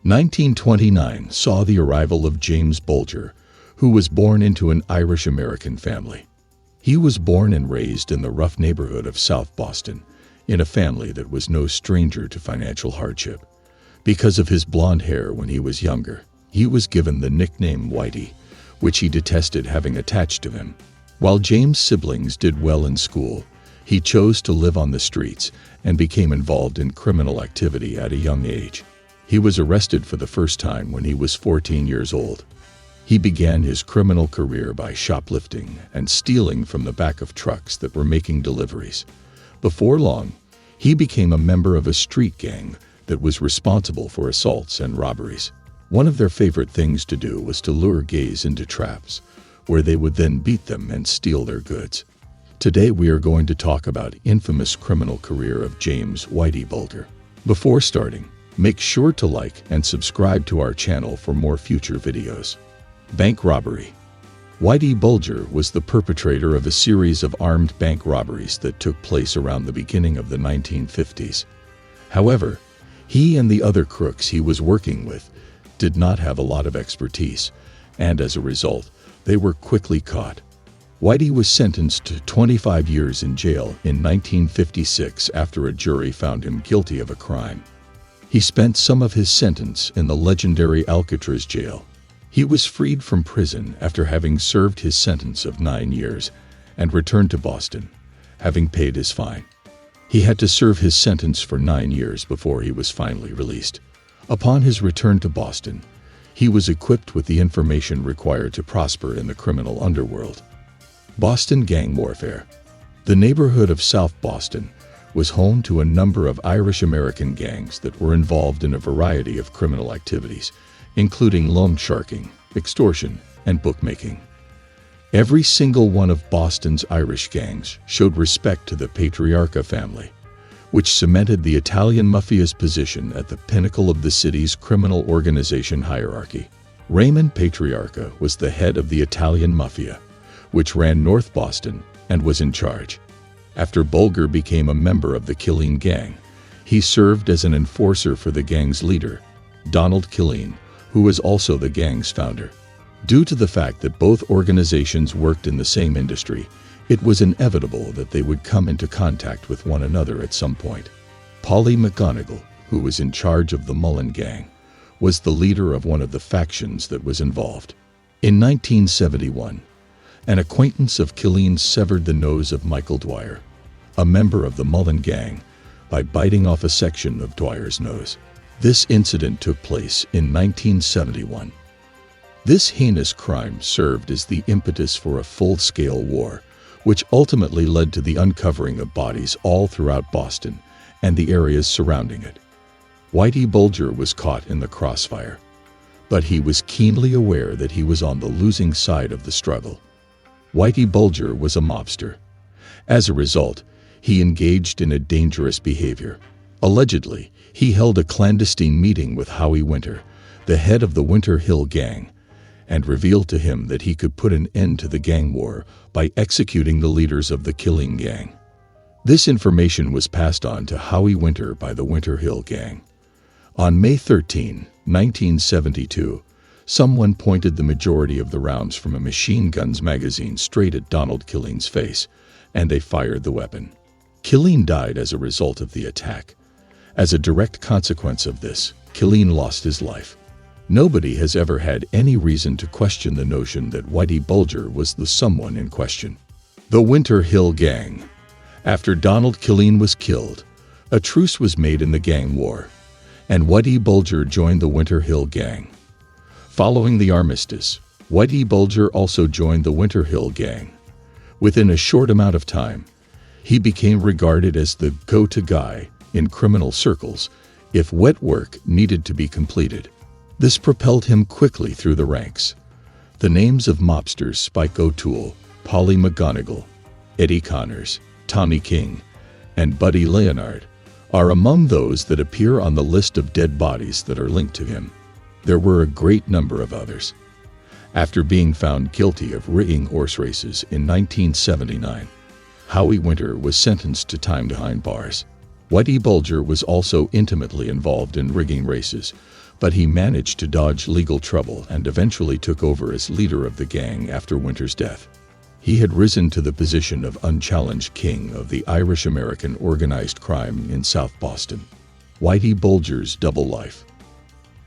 1929 saw the arrival of James Bulger, who was born into an Irish-American family. He was born and raised in the rough neighborhood of South Boston, in a family that was no stranger to financial hardship. Because of his blonde hair when he was younger, he was given the nickname Whitey, which he detested having attached to him. While James' siblings did well in school, he chose to live on the streets and became involved in criminal activity at a young age. He was arrested for the first time when he was 14 years old. He began his criminal career by shoplifting and stealing from the back of trucks that were making deliveries. Before long, he became a member of a street gang that was responsible for assaults and robberies. One of their favorite things to do was to lure gays into traps, where they would then beat them and steal their goods. Today we are going to talk about the infamous criminal career of James Whitey Bulger. Before starting, make sure to like and subscribe to our channel for more future videos. Bank robbery. Whitey Bulger was the perpetrator of a series of armed bank robberies that took place around the beginning of the 1950s. However, he and the other crooks he was working with did not have a lot of expertise, and as a result, they were quickly caught. Whitey was sentenced to 25 years in jail in 1956 after a jury found him guilty of a crime. He spent some of his sentence in the legendary Alcatraz jail. He was freed from prison after having served his sentence of 9 years and returned to Boston, having paid his fine. He had to serve his sentence for 9 years before he was finally released. Upon his return to Boston, he was equipped with the information required to prosper in the criminal underworld. Boston gang warfare. The neighborhood of South Boston was home to a number of Irish-American gangs that were involved in a variety of criminal activities, including loan sharking, extortion, and bookmaking. Every single one of Boston's Irish gangs showed respect to the Patriarca family, which cemented the Italian mafia's position at the pinnacle of the city's criminal organization hierarchy. Raymond Patriarca was the head of the Italian mafia, which ran North Boston and was in charge. After Bulger became a member of the Killeen gang, he served as an enforcer for the gang's leader, Donald Killeen, who was also the gang's founder. Due to the fact that both organizations worked in the same industry, it was inevitable that they would come into contact with one another at some point. Polly McGonigal, who was in charge of the Mullen gang, was the leader of one of the factions that was involved. In 1971, an acquaintance of Killeen severed the nose of Michael Dwyer, a member of the Mullen gang, by biting off a section of Dwyer's nose. This incident took place in 1971. This heinous crime served as the impetus for a full-scale war, which ultimately led to the uncovering of bodies all throughout Boston and the areas surrounding it. Whitey Bulger was caught in the crossfire, but he was keenly aware that he was on the losing side of the struggle. Whitey Bulger was a mobster. As a result, he engaged in a dangerous behavior. Allegedly, he held a clandestine meeting with Howie Winter, the head of the Winter Hill Gang, and revealed to him that he could put an end to the gang war by executing the leaders of the Killeen gang. This information was passed on to Howie Winter by the Winter Hill Gang. On May 13, 1972, someone pointed the majority of the rounds from a machine gun's magazine straight at Donald Killeen's face, and they fired the weapon. Killeen died as a result of the attack. As a direct consequence of this, Killeen lost his life. Nobody has ever had any reason to question the notion that Whitey Bulger was the someone in question. The Winter Hill Gang. After Donald Killeen was killed, a truce was made in the gang war, and Whitey Bulger joined the Winter Hill Gang. Following the armistice, Whitey Bulger also joined the Winter Hill Gang. Within a short amount of time, he became regarded as the go-to guy in criminal circles if wet work needed to be completed. This propelled him quickly through the ranks. The names of mobsters Spike O'Toole, Polly McGonigal, Eddie Connors, Tommy King, and Buddy Leonard are among those that appear on the list of dead bodies that are linked to him. There were a great number of others. After being found guilty of rigging horse races in 1979, Howie Winter was sentenced to time behind bars. Whitey Bulger was also intimately involved in rigging races, but he managed to dodge legal trouble and eventually took over as leader of the gang after Winter's death. He had risen to the position of unchallenged king of the Irish-American organized crime in South Boston. Whitey Bulger's double life.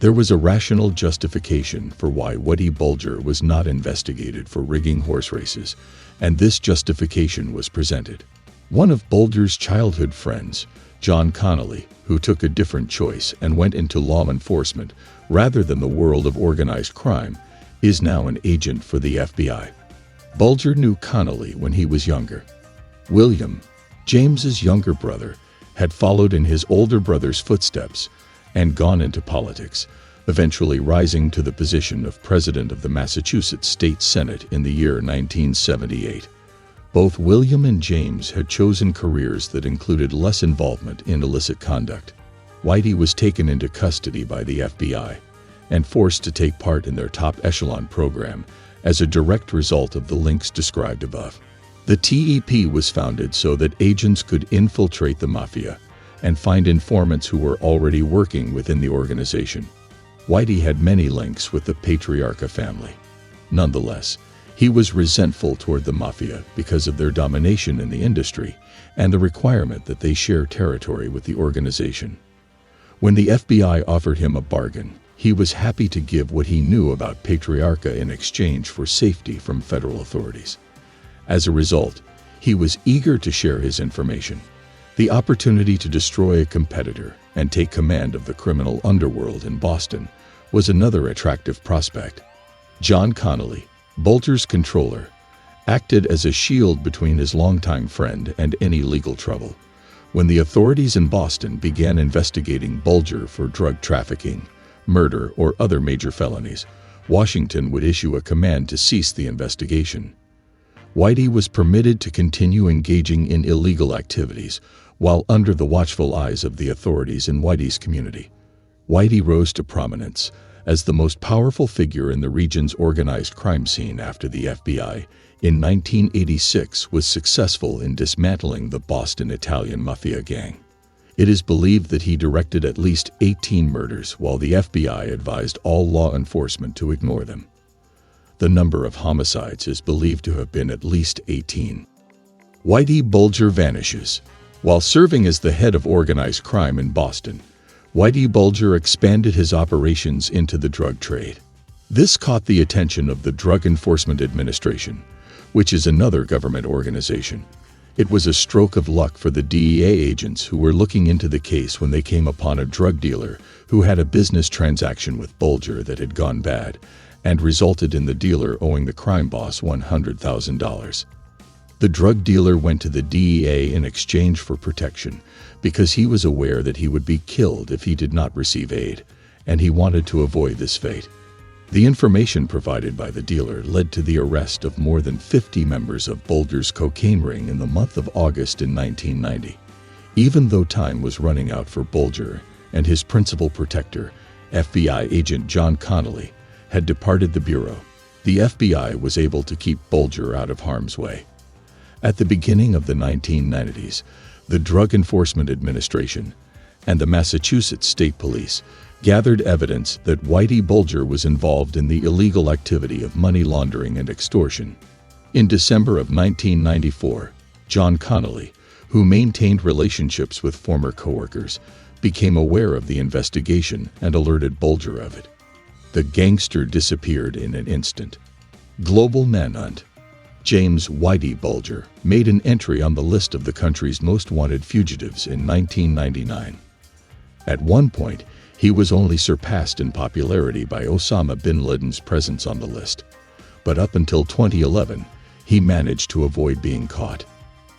There was a rational justification for why Whitey Bulger was not investigated for rigging horse races, and this justification was presented. One of Bulger's childhood friends, John Connolly, who took a different choice and went into law enforcement rather than the world of organized crime, is now an agent for the FBI. Bulger knew Connolly when he was younger. William, James's younger brother, had followed in his older brother's footsteps and gone into politics, eventually rising to the position of president of the Massachusetts State Senate in the year 1978. Both William and James had chosen careers that included less involvement in illicit conduct. Whitey was taken into custody by the FBI and forced to take part in their top echelon program as a direct result of the links described above. The TEP was founded so that agents could infiltrate the mafia and find informants who were already working within the organization. Whitey had many links with the Patriarca family. Nonetheless, he was resentful toward the mafia because of their domination in the industry and the requirement that they share territory with the organization. When the FBI offered him a bargain, he was happy to give what he knew about Patriarca in exchange for safety from federal authorities. As a result, he was eager to share his information. The opportunity to destroy a competitor and take command of the criminal underworld in Boston was another attractive prospect. John Connolly, Bulger's controller, acted as a shield between his longtime friend and any legal trouble. When the authorities in Boston began investigating Bulger for drug trafficking, murder, or other major felonies, Washington would issue a command to cease the investigation. Whitey was permitted to continue engaging in illegal activities while under the watchful eyes of the authorities in Whitey's community. Whitey rose to prominence as the most powerful figure in the region's organized crime scene after the FBI, in 1986, was successful in dismantling the Boston Italian Mafia gang. It is believed that he directed at least 18 murders while the FBI advised all law enforcement to ignore them. The number of homicides is believed to have been at least 18. Whitey Bulger vanishes. While serving as the head of organized crime in Boston, Whitey Bulger expanded his operations into the drug trade. This caught the attention of the Drug Enforcement Administration, which is another government organization. It was a stroke of luck for the DEA agents who were looking into the case when they came upon a drug dealer who had a business transaction with Bulger that had gone bad and resulted in the dealer owing the crime boss $100,000. The drug dealer went to the DEA in exchange for protection because he was aware that he would be killed if he did not receive aid, and he wanted to avoid this fate. The information provided by the dealer led to the arrest of more than 50 members of Bulger's cocaine ring in the month of August in 1990. Even though time was running out for Bulger and his principal protector, FBI agent John Connolly, had departed the bureau, the FBI was able to keep Bulger out of harm's way. At the beginning of the 1990s, the Drug Enforcement Administration and the Massachusetts State Police gathered evidence that Whitey Bulger was involved in the illegal activity of money laundering and extortion. In December of 1994, John Connolly, who maintained relationships with former coworkers, became aware of the investigation and alerted Bulger of it. The gangster disappeared in an instant. Global Manhunt. James Whitey Bulger made an entry on the list of the country's most wanted fugitives in 1999. At one point, he was only surpassed in popularity by Osama bin Laden's presence on the list. But up until 2011, he managed to avoid being caught.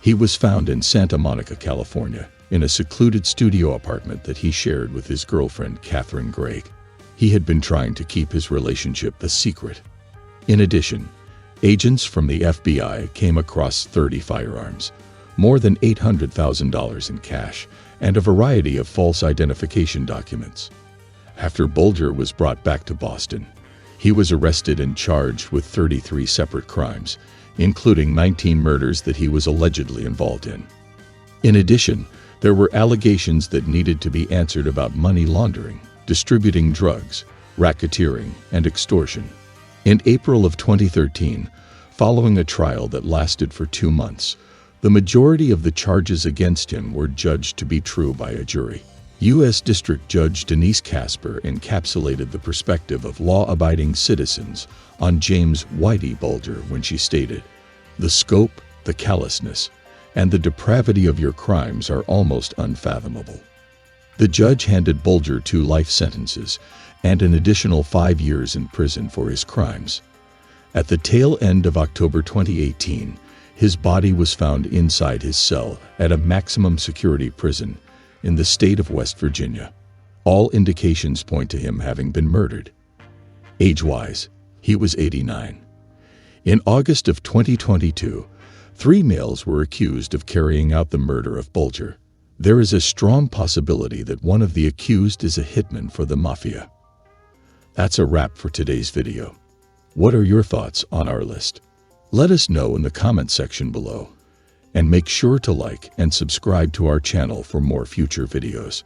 He was found in Santa Monica, California, in a secluded studio apartment that he shared with his girlfriend, Catherine Gregg. He had been trying to keep his relationship a secret. In addition, agents from the FBI came across 30 firearms, more than $800,000 in cash, and a variety of false identification documents. After Bulger was brought back to Boston, he was arrested and charged with 33 separate crimes, including 19 murders that he was allegedly involved in. In addition, there were allegations that needed to be answered about money laundering, distributing drugs, racketeering, and extortion. In April of 2013, following a trial that lasted for 2 months, the majority of the charges against him were judged to be true by a jury. U.S. District Judge Denise Casper encapsulated the perspective of law-abiding citizens on James Whitey Bulger when she stated, "The scope, the callousness, and the depravity of your crimes are almost unfathomable." The judge handed Bulger 2 life sentences and an additional 5 years in prison for his crimes. At the tail end of October 2018, his body was found inside his cell at a maximum security prison in the state of West Virginia. All indications point to him having been murdered. Age-wise, he was 89. In August of 2022, 3 males were accused of carrying out the murder of Bulger. There is a strong possibility that one of the accused is a hitman for the mafia. That's a wrap for today's video. What are your thoughts on our list? Let us know in the comment section below. And make sure to like and subscribe to our channel for more future videos.